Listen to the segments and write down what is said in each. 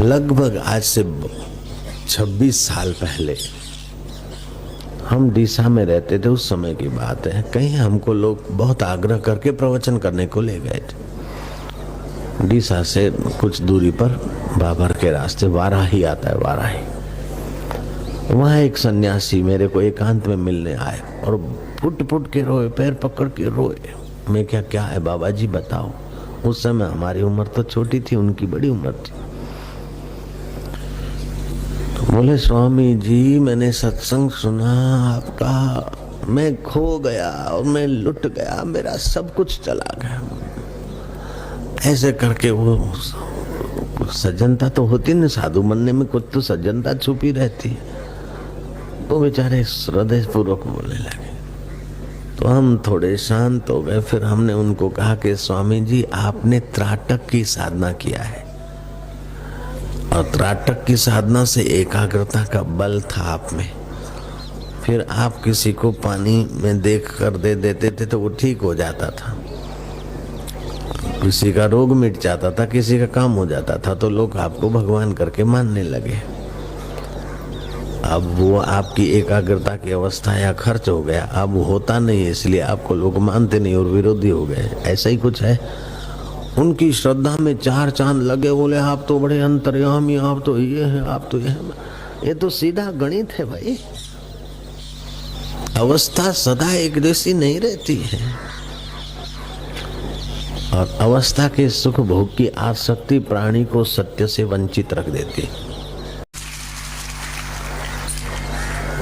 लगभग आज से 26 साल पहले हम डीसा में रहते थे। उस समय की बात है। कहीं हमको लोग बहुत आग्रह करके प्रवचन करने को ले गए थे। डीसा से कुछ दूरी पर बाबर के रास्ते वाराही आता है। वाराही, वहाँ एक सन्यासी मेरे को एकांत में मिलने आए और फुट फुट के रोए, पैर पकड़ के रोए। मैं क्या है बाबा जी बताओ। उस समय हमारी उम्र तो छोटी थी, उनकी बड़ी उम्र थी। तो बोले स्वामी जी मैंने सत्संग सुना आपका, मैं खो गया और मैं लुट गया, मेरा सब कुछ चला गया। ऐसे करके वो सज्जनता तो होती न, साधु बनने में कुछ तो सज्जनता छुपी रहती है। वो बेचारे हृदय पूर्वक बोलने लगे तो हम थोड़े शांत हो गए। फिर हमने उनको कहा कि स्वामी जी आपने त्राटक की साधना किया है और त्राटक की साधना से एकाग्रता का बल था आप में। फिर आप किसी को पानी में देख कर दे देते थे तो वो ठीक हो जाता था, किसी का रोग मिट जाता था, किसी का काम हो जाता था, तो लोग आपको भगवान करके मानने लगे। अब वो आपकी एकाग्रता की अवस्था या खर्च हो गया, अब होता नहीं है, इसलिए आपको लोग मानते नहीं और विरोधी हो गए। ऐसा ही कुछ है। उनकी श्रद्धा में चार चांद लगे। बोले आप तो बड़े अंतर्यामी, आप तो ये है, आप तो ये तो सीधा गणित है भाई। अवस्था सदा एक जैसी नहीं रहती है और अवस्था के सुख भोग की आसक्ति प्राणी को सत्य से वंचित रख देती है।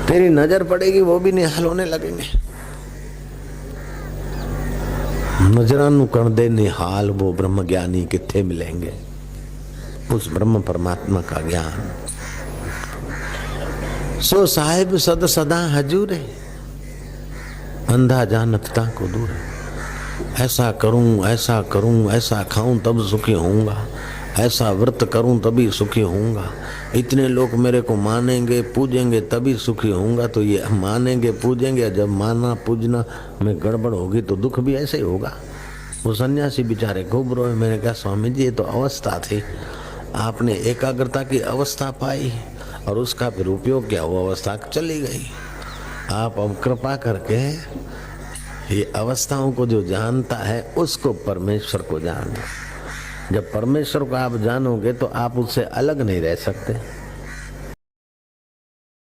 तेरी नजर पड़ेगी वो भी निहाल होने लगेंगे। नजरानु कर दे निहाल, वो ब्रह्म ज्ञानी किथे मिलेंगे। उस ब्रह्म परमात्मा का ज्ञान सो साहिब सद सदा हजूरे, अंधा जानता को दूर। ऐसा करूं, ऐसा करूं, ऐसा खाऊं तब सुखी होऊंगा, ऐसा व्रत करूं तभी सुखी होऊंगा, इतने लोग मेरे को मानेंगे पूजेंगे तभी सुखी होऊंगा। तो ये मानेंगे पूजेंगे, जब माना पूजना में गड़बड़ होगी तो दुख भी ऐसे ही होगा। वो सन्यासी बेचारे खूब रोए। मैंने कहा स्वामी जी ये तो अवस्था थी, आपने एकाग्रता की अवस्था पाई और उसका फिर उपयोग किया, वो अवस्था चली गई। आप अब कृपा करके ये अवस्थाओं को जो जानता है उसको परमेश्वर को जानो। जब परमेश्वर को आप जानोगे तो आप उससे अलग नहीं रह सकते।